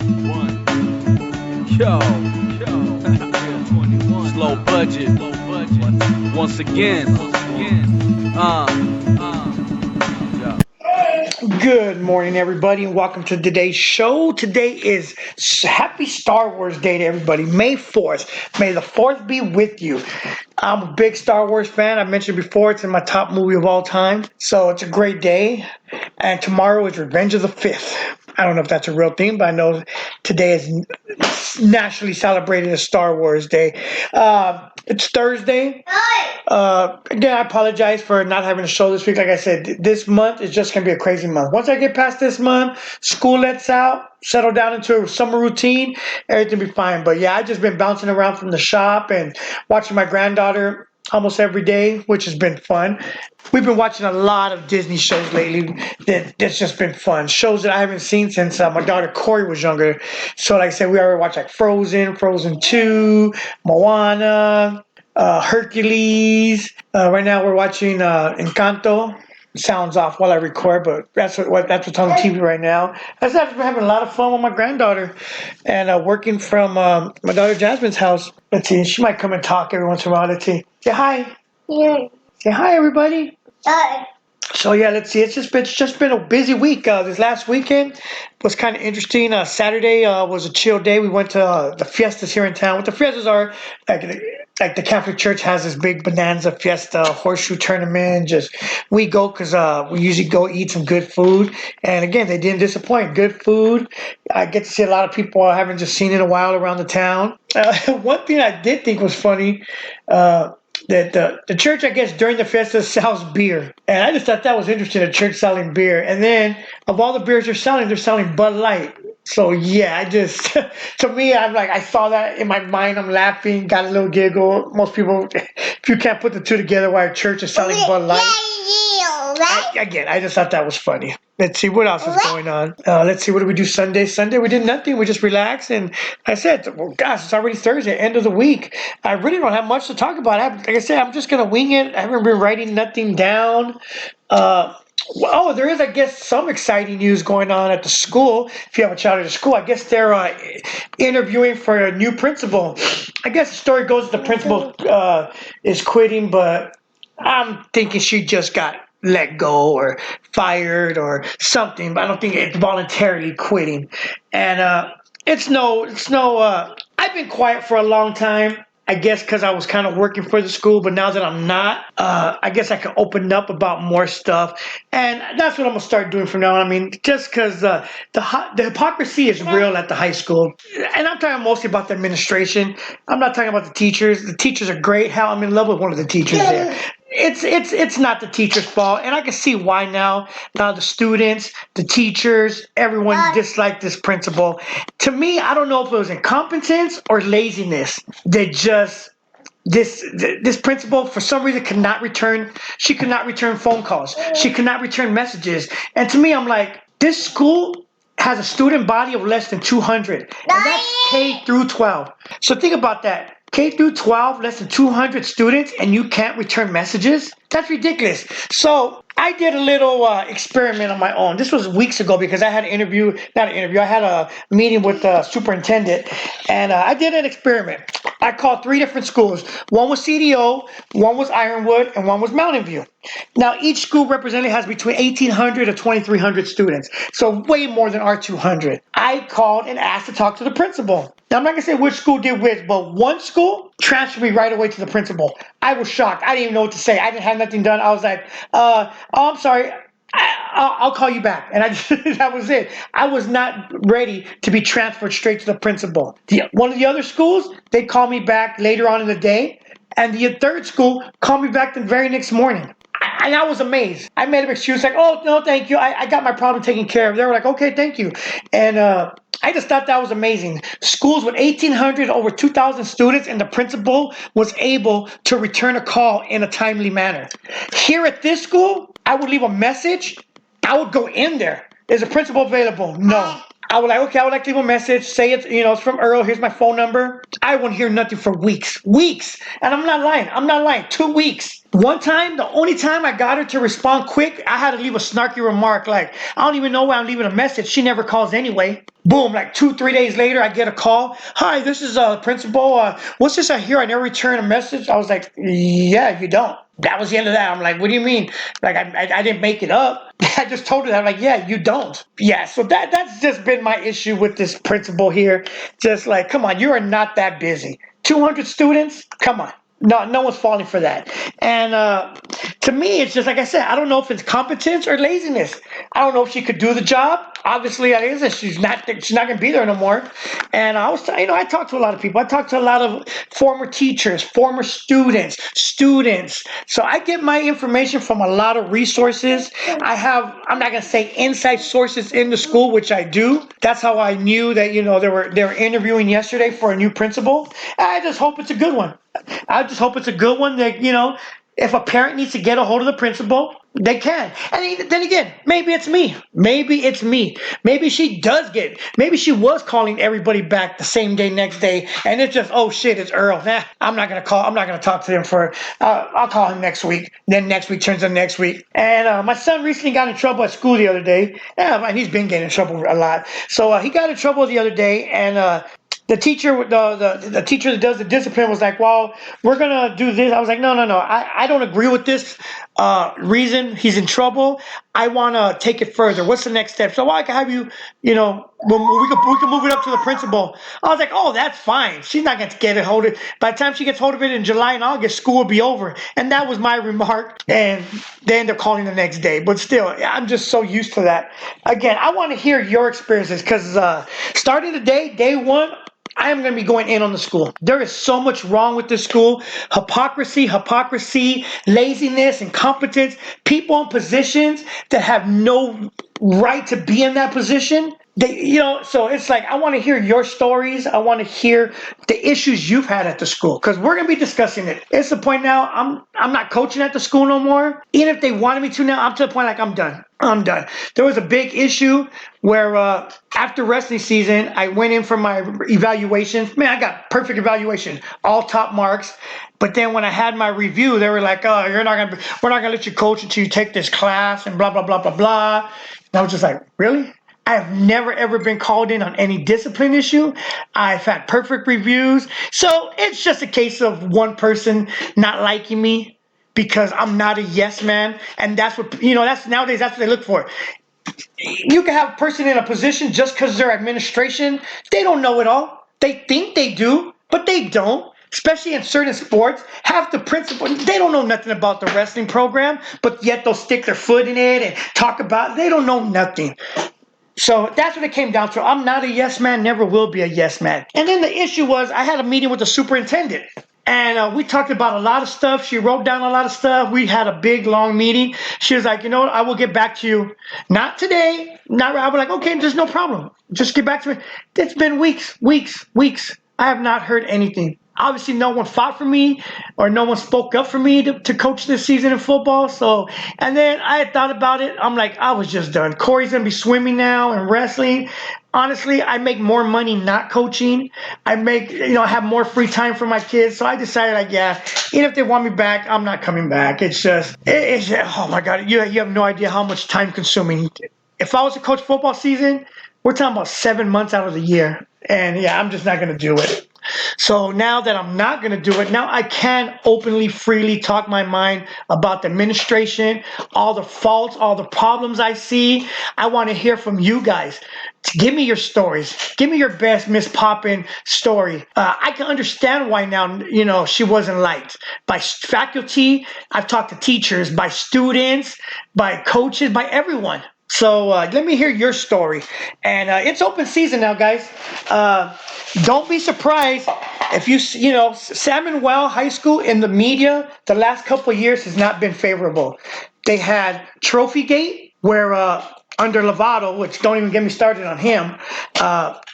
Yo, slow budget. Once again. Yeah. Good morning, everybody, and welcome to today's show. Today is Happy Star Wars Day to everybody, May 4th. May the 4th be with you. I'm a big Star Wars fan. I mentioned before, it's in my top movie of all time. So it's a great day. And tomorrow is Revenge of the 5th. I don't know if that's a real thing, but I know today is nationally celebrated as Star Wars Day. It's Thursday. Again, I apologize for not having a show this week. Like I said, this month is just going to be a crazy month. Once I get past this month, school lets out, settle down into a summer routine, everything will be fine. But yeah, I've just been bouncing around from the shop and watching my granddaughter almost every day, which has been fun. We've been watching a lot of Disney shows lately that's just been fun. Shows that I haven't seen since my daughter Corey was younger. So like I said, we already watched like Frozen 2, Moana, Hercules. Right now we're watching Encanto. Sounds off while I record, but that's what's on the TV right now. I've been having a lot of fun with my granddaughter, and working from my daughter Jasmine's house. Let's see, she might come and talk every once in a while. Let's see. Say hi. Yeah. Say hi, everybody. Hi. So yeah, let's see. It's just been a busy week. This last weekend was kind of interesting. Saturday was a chill day. We went to the fiestas here in town. What the fiestas are, like the Catholic Church has this big bonanza fiesta horseshoe tournament. Just we go because we usually go eat some good food. And again, they didn't disappoint. Good food. I get to see a lot of people I haven't just seen in a while around the town. One thing I did think was funny. That the church, I guess, during the fiesta sells beer. And I just thought that was interesting, a church selling beer. And then of all the beers they're selling Bud Light. So yeah, to me, I'm like, I saw that in my mind, I'm laughing, got a little giggle. Most people, if you can't put the two together, why a church is selling Bud Light. I just thought that was funny. Let's see what else is going on. Let's see, what did we do Sunday? Sunday, we did nothing. We just relaxed. And I said, well, gosh, it's already Thursday, end of the week. I really don't have much to talk about. Like I said, I'm just going to wing it. I haven't been writing nothing down. There is, I guess, some exciting news going on at the school. If you have a child at a school, I guess they're interviewing for a new principal. I guess the story goes the principal is quitting, but I'm thinking she just got let go or fired or something, but I don't think it's voluntarily quitting. And I've been quiet for a long time. I guess because I was kind of working for the school, but now that I'm not, I guess I can open up about more stuff, and that's what I'm gonna start doing from now on. I mean, just because the hypocrisy is real at the high school, and I'm talking mostly about the administration. I'm not talking about the teachers. The teachers are great. Hell, I'm in love with one of the teachers there. It's not the teacher's fault, and I can see why now. Now the students, the teachers, everyone disliked this principal. To me, I don't know if it was incompetence or laziness that just this principal for some reason could not return. She could not return phone calls. She could not return messages. And to me, I'm like, this school has a student body of less than 200, and that's K through 12. So think about that. K through 12, less than 200 students, and you can't return messages? That's ridiculous. So I did a little experiment on my own. This was weeks ago because I had I had a meeting with the superintendent, and I did an experiment. I called 3 different schools. One was CDO, one was Ironwood, and one was Mountain View. Now, each school representative has between 1,800 to 2,300 students, so way more than our 200. I called and asked to talk to the principal. Now, I'm not going to say which school did which, but one school transferred me right away to the principal. I was shocked. I didn't even know what to say. I didn't have nothing done. I was like, I'm sorry. I'll call you back. And that was it. I was not ready to be transferred straight to the principal. One of the other schools, they called me back later on in the day. And the third school called me back the very next morning. And I was amazed. I made an excuse like, oh, no, thank you. I got my problem taken care of. They were like, okay, thank you. And I just thought that was amazing. Schools with 1,800, over 2,000 students, and the principal was able to return a call in a timely manner. Here at this school, I would leave a message. I would go in there. Is the principal available? No. I would like, okay, I would like to leave a message. Say it's, it's from Earl. Here's my phone number. I wouldn't hear nothing for weeks. Weeks. And I'm not lying. 2 weeks. One time, the only time I got her to respond quick, I had to leave a snarky remark like, I don't even know why I'm leaving a message. She never calls anyway. Boom, like 2-3 days later, I get a call. Hi, this is principal. What's this I hear? I never return a message. I was like, yeah, you don't. That was the end of that. I'm like, what do you mean? Like, I didn't make it up. I just told her that. I'm like, yeah, you don't. Yeah, so that's just been my issue with this principal here. Just like, come on, you are not that busy. 200 students? Come on. No one's falling for that. And to me, it's just like I said, I don't know if it's competence or laziness. I don't know if she could do the job. Obviously, like I said, she's not going to be there no more. And I talked to a lot of people. I talked to a lot of former teachers, former students. So I get my information from a lot of resources. I'm not going to say inside sources in the school, which I do. That's how I knew that, they were interviewing yesterday for a new principal. I just hope it's a good one. I just hope it's a good one that, if a parent needs to get a hold of the principal, they can. And then again, maybe it's me. Maybe she was calling everybody back the same day, next day. And it's just, oh shit, it's Earl. Nah, I'm not going to talk to him I'll call him next week. Then next week turns to next week. And my son recently got in trouble at school the other day. Yeah, and he's been getting in trouble a lot. So he got in trouble the other day, and the teacher, the teacher that does the discipline was like, well, we're going to do this. I was like, no. I don't agree with this reason he's in trouble. I want to take it further. What's the next step? So I can have you, we can move it up to the principal. I was like, oh, that's fine. She's not going to get a hold of it. By the time she gets hold of it in July and August, school will be over. And that was my remark. And they end up calling the next day. But still, I'm just so used to that. Again, I want to hear your experiences because starting today, day one, I am going to be going in on the school. There is so much wrong with this school. Hypocrisy, laziness, incompetence. People in positions that have no right to be in that position. So it's like, I want to hear your stories. I want to hear the issues you've had at the school because we're going to be discussing it. It's the point now, I'm not coaching at the school no more. Even if they wanted me to now, I'm to the point like I'm done. There was a big issue where after wrestling season, I went in for my evaluations. Man, I got perfect evaluation, all top marks. But then when I had my review, they were like, "Oh, we're not gonna let you coach until you take this class," and blah blah blah blah blah. And I was just like, really? I have never ever been called in on any discipline issue. I've had perfect reviews. So it's just a case of one person not liking me because I'm not a yes man. And that's what, that's nowadays, that's what they look for. You can have a person in a position just because they're administration. They don't know it all. They think they do, but they don't. Especially in certain sports, half the principal, they don't know nothing about the wrestling program, but yet they'll stick their foot in it and talk about it. They don't know nothing. So that's what it came down to. I'm not a yes man, never will be a yes man. And then the issue was I had a meeting with the superintendent. And we talked about a lot of stuff. She wrote down a lot of stuff. We had a big, long meeting. She was like, I will get back to you. Not today. I was like, okay, there's no problem. Just get back to me. It's been weeks. I have not heard anything. Obviously, no one fought for me or no one spoke up for me to coach this season in football. So, and then I had thought about it. I'm like, I was just done. Corey's going to be swimming now and wrestling. Honestly, I make more money not coaching. I have more free time for my kids. So I decided, like, yeah, even if they want me back, I'm not coming back. It's just, oh my God, you have no idea how much time consuming. If I was to coach football season, we're talking about 7 months out of the year. And yeah, I'm just not going to do it. So now that I'm not going to do it, now I can openly, freely talk my mind about the administration, all the faults, all the problems I see. I want to hear from you guys. Give me your stories. Give me your best Miss Poppin story. I can understand why now, she wasn't liked by faculty. I've talked to teachers, by students, by coaches, by everyone. So let me hear your story. And it's open season now, guys. Don't be surprised if San Manuel High School in the media the last couple of years has not been favorable. They had Trophygate, where under Lovato, which don't even get me started on him,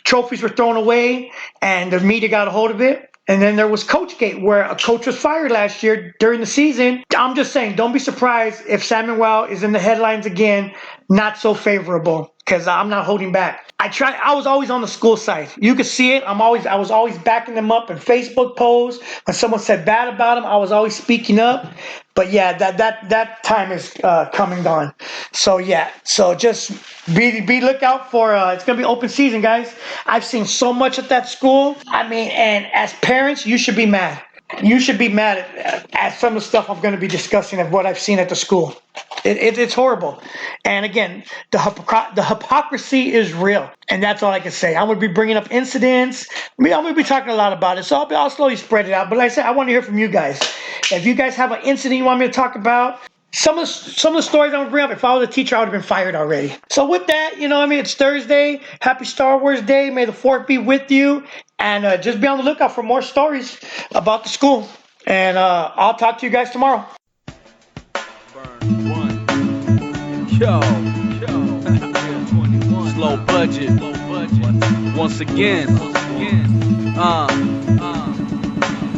trophies were thrown away and the media got a hold of it. And then there was Coachgate, where a coach was fired last year during the season. I'm just saying, don't be surprised if San Manuel is in the headlines again, not so favorable. because I'm not holding back. I was always on the school side. You could see it. I was always backing them up in Facebook posts. When someone said bad about them, I was always speaking up. But yeah, that time is come and gone. So yeah, so just be lookout for. It's gonna be open season, guys. I've seen so much at that school. I mean, and as parents, you should be mad. You should be mad at some of the stuff I'm going to be discussing of what I've seen at the school. It's horrible. And again, the hypocrisy is real. And that's all I can say. I'm going to be bringing up incidents. I mean, I'm going to be talking a lot about it. So I'll slowly spread it out. But like I said, I want to hear from you guys. If you guys have an incident you want me to talk about, some of the stories I'm gonna bring up, if I was a teacher, I would have been fired already. So with that, I mean, it's Thursday. Happy Star Wars Day. May the 4th be with you. And just be on the lookout for more stories about the school. And I'll talk to you guys tomorrow. Burn one. Yo. 21. Slow budget. Once again.